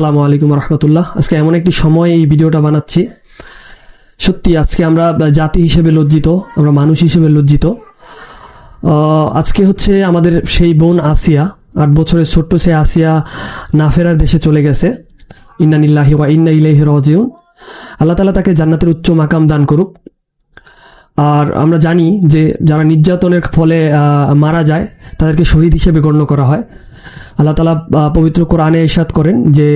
আসসালামু আলাইকুম রহমতুল্লাহ। আজকে এমন একটি সময় এই ভিডিওটা বানাচ্ছি, সত্যি আজকে আমরা জাতি হিসেবে লজ্জিত, আমরা মানুষ হিসেবে লজ্জিত। আজকে হচ্ছে আমাদের সেই বোন আসিয়া, 8 বছরের ছোট্ট সে আসিয়া না ফেরার দেশে চলে গেছে। ইন্না লিল্লাহি ওয়া ইন্না ইলাইহি রাজিউন। আল্লাহ তাআলা তাকে জান্নাতের উচ্চ মাকাম দান করুক। আর আমরা জানি যে যারা নির্যাতনের ফলে মারা যায় তাদেরকে শহীদ হিসেবে গণ্য করা হয়। আল্লাহ তাআলা পবিত্র কোরআনে ইরশাদ করেন যে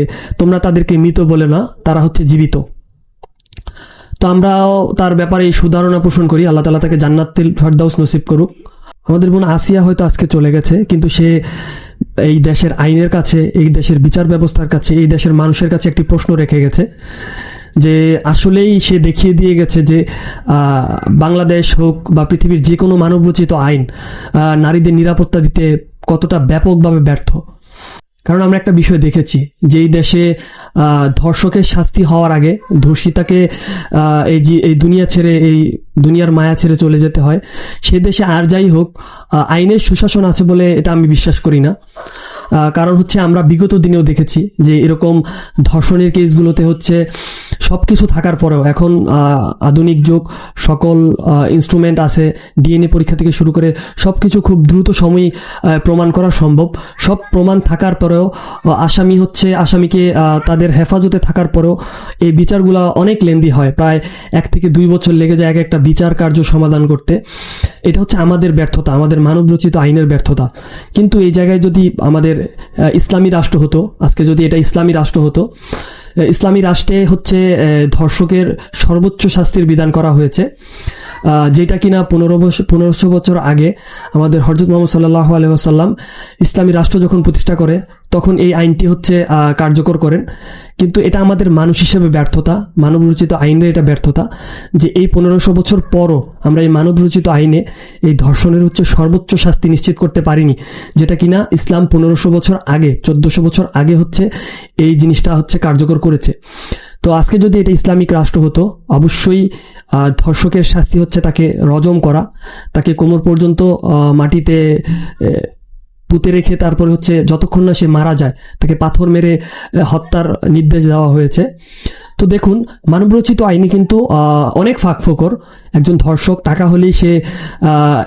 তোমরা তাদেরকে মৃত বলে না, তারা হচ্ছে জীবিত। তো আমরাও তার ব্যাপারে এই সুধারণা পোষণ করি। আল্লাহ তাআলা তাকে জান্নাতুল ফেরদাউস নসিব করুক। আমাদের বোন আসিয়া হয়তো আজকে চলে গেছে, কিন্তু সে এই দেশের আইনের কাছে, এই দেশের বিচার ব্যবস্থার কাছে, এই দেশের মানুষের কাছে একটি প্রশ্ন রেখে গেছে যে আসলেই সে দেখিয়ে দিয়ে গেছে যে বাংলাদেশ হোক বা পৃথিবীর যে কোনো মানবরচিত আইন নারীদের নিরাপত্তা দিতে কতটা ব্যাপকভাবে ব্যর্থ। কারণ আমরা একটা বিষয় দেখেছি যে এই দেশে ধর্ষকের শাস্তি হওয়ার আগে ধর্ষিতাকে এই দুনিয়া ছেড়ে, এই দুনিয়ার মায়া ছেড়ে চলে যেতে হয়। সে দেশে আর যাই হোক আইনের সুশাসন আছে বলে এটা আমি বিশ্বাস করি না। কারণ হচ্ছে আমরা বিগত দিনেও দেখেছি যে এরকম ধর্ষণের কেসগুলোতে হচ্ছে সবকিছু থাকার পরেও, এখন আধুনিক যুগ, সকল ইনস্ট্রুমেন্ট আছে, ডিএনএ পরীক্ষা থেকে শুরু করে সবকিছু খুব দ্রুত সময় প্রমাণ করা সম্ভব। সব প্রমাণ থাকার পরেও আসামিকে তাদের হেফাজতে থাকার পরেও এই বিচারগুলো অনেক লেন্দি হয়, প্রায় 1 থেকে 2 বছর লেগে যায় একটা বিচার কার্য সমাধান করতে। এটা হচ্ছে আমাদের ব্যর্থতা, আমাদের মানবরচিত আইনের ব্যর্থতা। কিন্তু এই জায়গায় যদি আমাদের ইসলামী রাষ্ট্র হতো, আজকে যদি এটা ইসলামী রাষ্ট্র হতো, ইসলামী রাষ্ট্রে হচ্ছে ধর্ষকের সর্বোচ্চ শাস্তির বিধান করা হয়েছে, যেটা কিনা 1500 বছর আগে আমাদের হযরত মুহাম্মদ সাল্লাল্লাহু আলাইহি ওয়াসাল্লাম ইসলামী রাষ্ট্র যখন প্রতিষ্ঠা করে তখন এই আইনটি হচ্ছে কার্যকর করেন। কিন্তু এটা আমাদের মানুষ হিসেবে ব্যর্থতা, মানবরচিত আইনের এটা ব্যর্থতা যে এই 1500 বছর পরও আমরা এই মানবরচিত আইনে এই ধর্ষণের হচ্ছে সর্বোচ্চ শাস্তি নিশ্চিত করতে পারিনি, যেটা কিনা ইসলাম 1500 বছর আগে, 1400 বছর আগে হচ্ছে এই জিনিসটা হচ্ছে কার্যকর করেছে। তো আজকে যদি এটা ইসলামিক রাষ্ট্র হতো, অবশ্যই ধর্ষকের শাস্তি হচ্ছে তাকে রজম করা, তাকে কোমর পর্যন্ত মাটিতে পুঁতে রেখে তারপরে হচ্ছে যতক্ষণ না সে মারা যায় তাকে পাথর মেরে হত্যার নির্দেশ দেওয়া হয়েছে। তো দেখুন, মানবরচিত আইনে কিন্তু অনেক ফাঁকফোকর। একজন ধর্ষক টাকা হলেই সে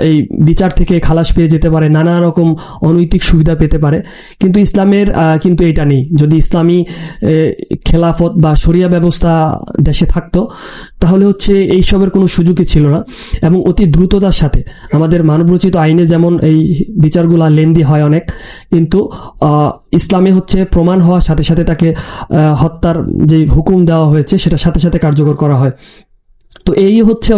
এই বিচার থেকে খালাস পেয়ে যেতে পারে, নানা রকম অনৈতিক সুবিধা পেতে পারে। কিন্তু ইসলামের কিন্তু এটা নেই। যদি ইসলামী খেলাফত বা শরিয়া ব্যবস্থা দেশে থাকতো তাহলে হচ্ছে এইসবের কোনো সুযোগই ছিল না। এবং অতি দ্রুততার সাথে আমাদের মানবরচিত আইনে যেমন এই বিচারগুলা লেন্দি হয় অনেক, কিন্তু ইসলামে হচ্ছে প্রমাণ হওয়ার সাথে সাথে তাকে হত্যার যে হুকুম দেওয়া হয়েছে সেটা সাথে সাথে কার্যকর করা হয়। তো এই হচ্ছে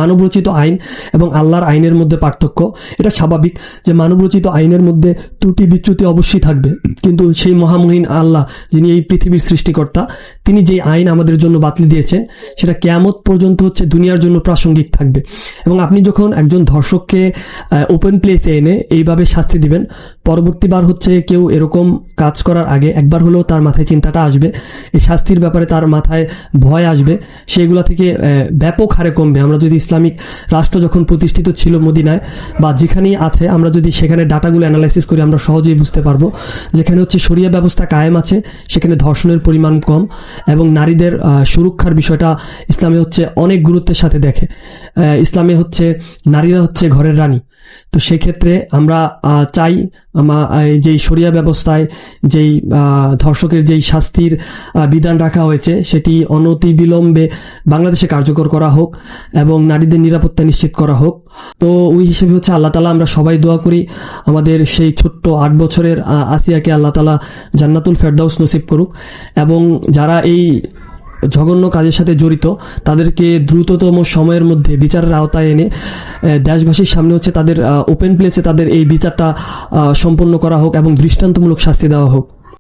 মানবরচিত আইন এবং আল্লাহর আইনের মধ্যে পার্থক্য। এটা স্বাভাবিক যে মানবরচিত আইনের মধ্যে ত্রুটি বিচ্যুতি অবশ্যই থাকবে, কিন্তু সেই মহামহিন আল্লাহ, যিনি এই পৃথিবীর সৃষ্টিকর্তা, তিনি যে আইন আমাদের জন্য বাতলে দিয়েছেন সেটা কিয়ামত পর্যন্ত হচ্ছে দুনিয়ার জন্য প্রাসঙ্গিক থাকবে। এবং আপনি যখন একজন ধর্ষককে ওপেন প্লেসে এনে এইভাবে শাস্তি দিবেন, পরবর্তীবার হচ্ছে কেউ এরকম কাজ করার আগে একবার হলেও তার মাথায় চিন্তাটা আসবে, এই শাস্তির ব্যাপারে তার মাথায় ভয় আসবে, সেগুলো থেকে ব্যাপক হারে কমবে। আমরা যদি ইসলামিক রাষ্ট্র যখন প্রতিষ্ঠিত ছিল মদিনায় বা যেখানেই আছে, আমরা যদি সেখানে ডাটাগুলো অ্যানালাইসিস করি আমরা সহজেই বুঝতে পারবো যেখানে হচ্ছে শরিয়া ব্যবস্থা কায়েম আছে সেখানে ধর্ষণের পরিমাণ কম এবং নারীদের সুরক্ষার বিষয়টা ইসলামে হচ্ছে অনেক গুরুত্বের সাথে দেখে। ইসলামে হচ্ছে নারীরা হচ্ছে ঘরের রানী। তো সেক্ষেত্রে আমরা চাই যেই শরিয়া ব্যবস্থায় যেই ধর্ষকের যেই শাস্তির বিধান রাখা হয়েছে সেটি অনতিবিলম্বে বাংলাদেশে কার্যকর করা হোক এবং নারীদের নিরাপত্তা নিশ্চিত করা হোক। তো ওই হিসেবে হচ্ছে আল্লাহ তাআলা আমরা সবাই দোয়া করি আমাদের সেই ছোট্ট 8 বছরের আসিয়াকে আল্লাহ তাআলা জান্নাতুল ফেরদাউস নসিব করুক, এবং যারা এই জঘন্য কাজের সাথে জড়িত তাদেরকে দ্রুততম সময়ের মধ্যে বিচারের আওতায় এনে দেশবাসীর সামনে হচ্ছে তাদের ওপেন প্লেসে তাদের এই বিচারটা সম্পন্ন করা হোক এবং দৃষ্টান্তমূলক শাস্তি দেওয়া হোক।